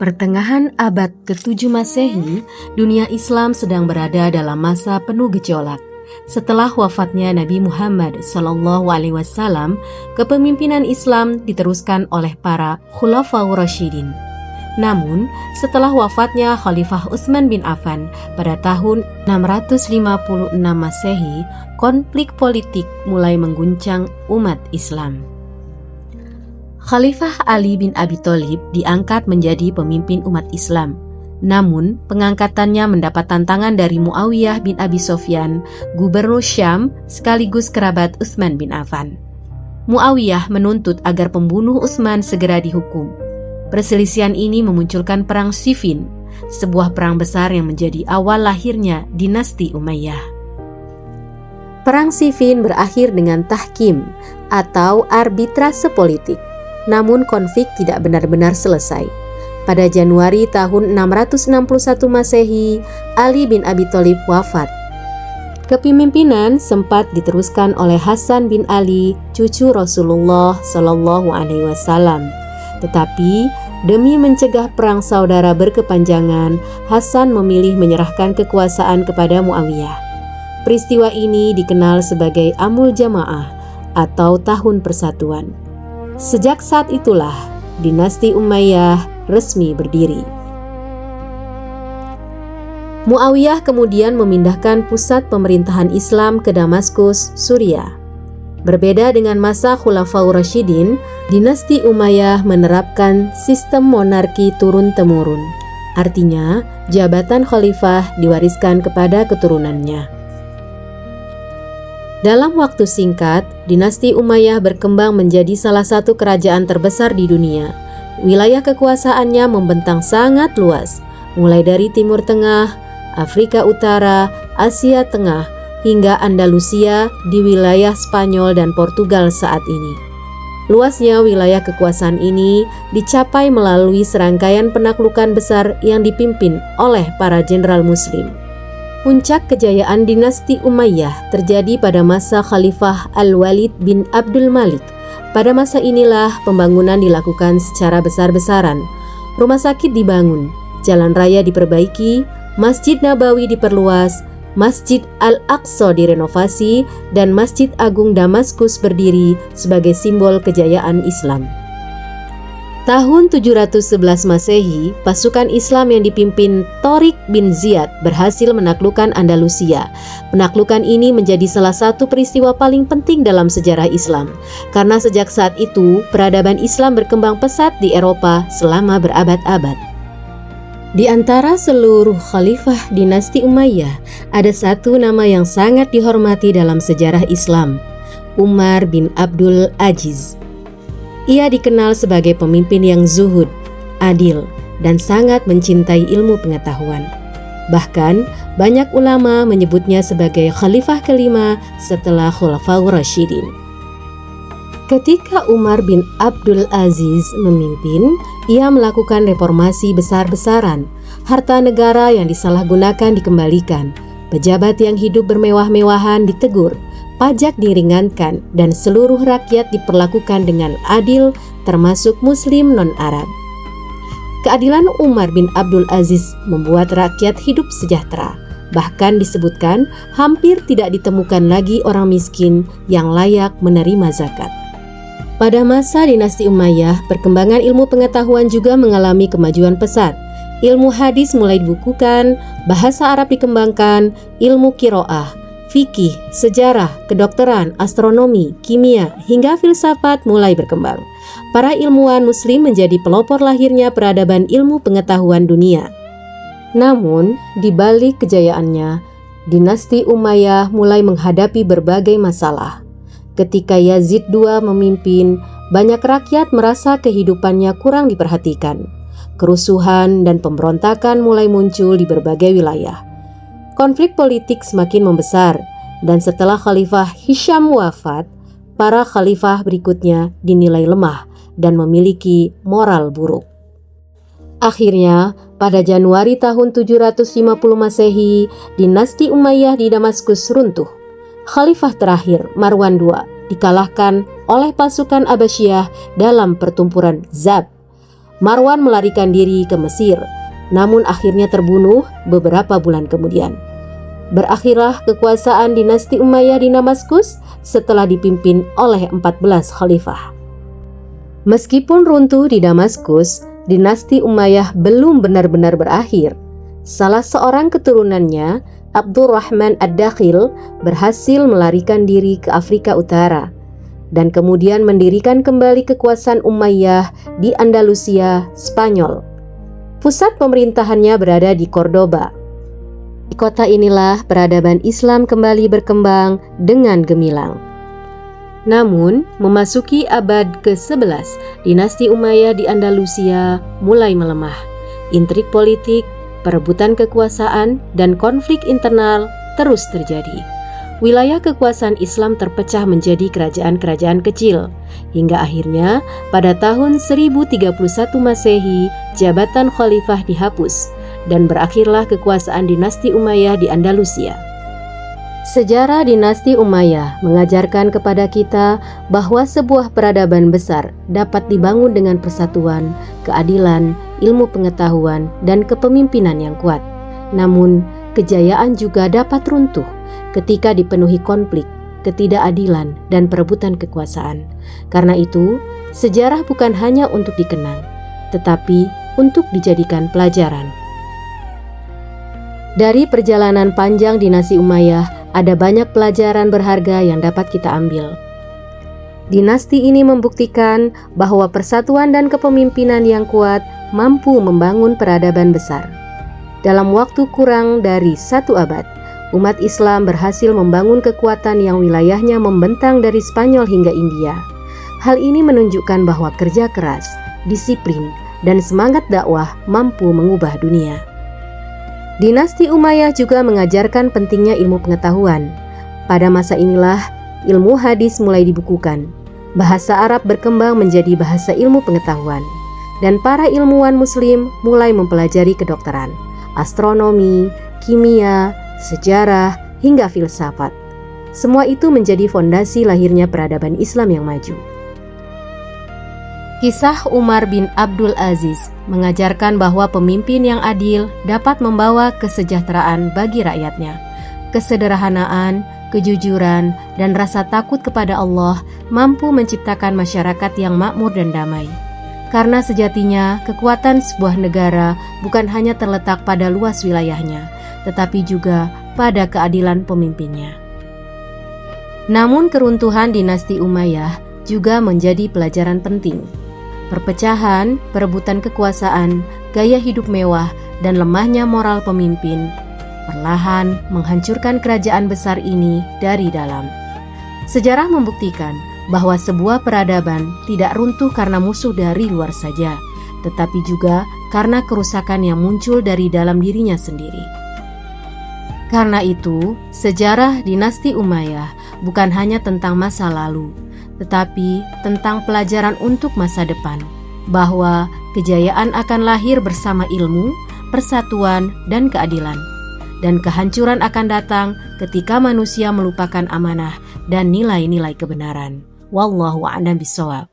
Pertengahan abad ke-7 Masehi, dunia Islam sedang berada dalam masa penuh gejolak. Setelah wafatnya Nabi Muhammad SAW, kepemimpinan Islam diteruskan oleh para Khulafaur Rasyidin. Namun, setelah wafatnya Khalifah Utsman bin Affan pada tahun 656 Masehi, konflik politik mulai mengguncang umat Islam. Khalifah Ali bin Abi Thalib diangkat menjadi pemimpin umat Islam. Namun, pengangkatannya mendapat tantangan dari Muawiyah bin Abi Sufyan, gubernur Syam sekaligus kerabat Utsman bin Affan. Muawiyah menuntut agar pembunuh Utsman segera dihukum. Perselisihan ini memunculkan Perang Siffin, sebuah perang besar yang menjadi awal lahirnya dinasti Umayyah. Perang Siffin berakhir dengan tahkim atau arbitrase politik. Namun konflik tidak benar-benar selesai. Pada Januari tahun 661 Masehi, Ali bin Abi Thalib wafat. Kepemimpinan sempat diteruskan oleh Hasan bin Ali, cucu Rasulullah SAW. Tetapi demi mencegah perang saudara berkepanjangan, Hasan memilih menyerahkan kekuasaan kepada Muawiyah. Peristiwa ini dikenal sebagai Amul Jamaah atau Tahun Persatuan. Sejak saat itulah dinasti Umayyah resmi berdiri. Muawiyah kemudian memindahkan pusat pemerintahan Islam ke Damaskus, Suriah. Berbeda dengan masa Khulafaur Rasyidin, dinasti Umayyah menerapkan sistem monarki turun-temurun. Artinya, jabatan khalifah diwariskan kepada keturunannya. Dalam waktu singkat, dinasti Umayyah berkembang menjadi salah satu kerajaan terbesar di dunia. Wilayah kekuasaannya membentang sangat luas, mulai dari Timur Tengah, Afrika Utara, Asia Tengah, hingga Andalusia di wilayah Spanyol dan Portugal saat ini. Luasnya wilayah kekuasaan ini dicapai melalui serangkaian penaklukan besar yang dipimpin oleh para jenderal Muslim. Puncak kejayaan dinasti Umayyah terjadi pada masa Khalifah Al-Walid bin Abdul Malik. Pada masa inilah pembangunan dilakukan secara besar-besaran. Rumah sakit dibangun, jalan raya diperbaiki, Masjid Nabawi diperluas, Masjid Al-Aqsa direnovasi, dan Masjid Agung Damaskus berdiri sebagai simbol kejayaan Islam. Tahun 711 Masehi, pasukan Islam yang dipimpin Tariq bin Ziyad berhasil menaklukkan Andalusia. Penaklukan ini menjadi salah satu peristiwa paling penting dalam sejarah Islam, karena sejak saat itu peradaban Islam berkembang pesat di Eropa selama berabad-abad. Di antara seluruh khalifah dinasti Umayyah, ada satu nama yang sangat dihormati dalam sejarah Islam, Umar bin Abdul Aziz. Ia dikenal sebagai pemimpin yang zuhud, adil, dan sangat mencintai ilmu pengetahuan. Bahkan, banyak ulama menyebutnya sebagai khalifah kelima setelah Khulafaur Rasyidin. Ketika Umar bin Abdul Aziz memimpin, ia melakukan reformasi besar-besaran. Harta negara yang disalahgunakan dikembalikan, pejabat yang hidup bermewah-mewahan ditegur, pajak diringankan, dan seluruh rakyat diperlakukan dengan adil, termasuk Muslim non-Arab. Keadilan Umar bin Abdul Aziz membuat rakyat hidup sejahtera. Bahkan disebutkan hampir tidak ditemukan lagi orang miskin yang layak menerima zakat. Pada masa dinasti Umayyah, perkembangan ilmu pengetahuan juga mengalami kemajuan pesat. Ilmu hadis mulai dibukukan, bahasa Arab dikembangkan, ilmu qiraah, fikih, sejarah, kedokteran, astronomi, kimia, hingga filsafat mulai berkembang. Para ilmuwan Muslim menjadi pelopor lahirnya peradaban ilmu pengetahuan dunia. Namun, di balik kejayaannya, dinasti Umayyah mulai menghadapi berbagai masalah. Ketika Yazid II memimpin, banyak rakyat merasa kehidupannya kurang diperhatikan. Kerusuhan dan pemberontakan mulai muncul di berbagai wilayah. Konflik politik semakin membesar, dan setelah Khalifah Hisham wafat, para khalifah berikutnya dinilai lemah dan memiliki moral buruk. Akhirnya, pada Januari tahun 750 Masehi, dinasti Umayyah di Damaskus runtuh. Khalifah terakhir, Marwan II, dikalahkan oleh pasukan Abbasiyah dalam pertempuran Zab. Marwan melarikan diri ke Mesir, namun akhirnya terbunuh beberapa bulan kemudian. Berakhirlah kekuasaan dinasti Umayyah di Damaskus setelah dipimpin oleh 14 khalifah. Meskipun runtuh di Damaskus, dinasti Umayyah belum benar-benar berakhir. Salah seorang keturunannya, Abdurrahman Ad-Dakhil, berhasil melarikan diri ke Afrika Utara dan kemudian mendirikan kembali kekuasaan Umayyah di Andalusia, Spanyol. Pusat pemerintahannya berada di Cordoba. Di kota inilah peradaban Islam kembali berkembang dengan gemilang. Namun, memasuki abad ke-11, dinasti Umayyah di Andalusia mulai melemah. Intrik politik, perebutan kekuasaan, dan konflik internal terus terjadi. Wilayah kekuasaan Islam terpecah menjadi kerajaan-kerajaan kecil, hingga akhirnya pada tahun 1031 Masehi, jabatan khalifah dihapus, dan berakhirlah kekuasaan dinasti Umayyah di Andalusia. Sejarah dinasti Umayyah mengajarkan kepada kita bahwa sebuah peradaban besar dapat dibangun dengan persatuan, keadilan, ilmu pengetahuan, dan kepemimpinan yang kuat. Namun, kejayaan juga dapat runtuh ketika dipenuhi konflik, ketidakadilan, dan perebutan kekuasaan. Karena itu, sejarah bukan hanya untuk dikenang, tetapi untuk dijadikan pelajaran. Dari perjalanan panjang dinasti Umayyah, ada banyak pelajaran berharga yang dapat kita ambil. Dinasti ini membuktikan bahwa persatuan dan kepemimpinan yang kuat mampu membangun peradaban besar. Dalam waktu kurang dari 1 abad, umat Islam berhasil membangun kekuatan yang wilayahnya membentang dari Spanyol hingga India. Hal ini menunjukkan bahwa kerja keras, disiplin, dan semangat dakwah mampu mengubah dunia. Dinasti Umayyah juga mengajarkan pentingnya ilmu pengetahuan. Pada masa inilah ilmu hadis mulai dibukukan. Bahasa Arab berkembang menjadi bahasa ilmu pengetahuan, dan para ilmuwan Muslim mulai mempelajari kedokteran, astronomi, kimia, sejarah, hingga filsafat. Semua itu menjadi fondasi lahirnya peradaban Islam yang maju. Kisah Umar bin Abdul Aziz mengajarkan bahwa pemimpin yang adil dapat membawa kesejahteraan bagi rakyatnya. Kesederhanaan, kejujuran, dan rasa takut kepada Allah mampu menciptakan masyarakat yang makmur dan damai. Karena sejatinya kekuatan sebuah negara bukan hanya terletak pada luas wilayahnya, tetapi juga pada keadilan pemimpinnya. Namun keruntuhan dinasti Umayyah juga menjadi pelajaran penting. Perpecahan, perebutan kekuasaan, gaya hidup mewah, dan lemahnya moral pemimpin perlahan menghancurkan kerajaan besar ini dari dalam. Sejarah membuktikan bahwa sebuah peradaban tidak runtuh karena musuh dari luar saja, tetapi juga karena kerusakan yang muncul dari dalam dirinya sendiri. Karena itu, sejarah dinasti Umayyah bukan hanya tentang masa lalu, tetapi tentang pelajaran untuk masa depan, bahwa kejayaan akan lahir bersama ilmu, persatuan, dan keadilan. Dan kehancuran akan datang ketika manusia melupakan amanah dan nilai-nilai kebenaran. Wallahu a'lam bishawab.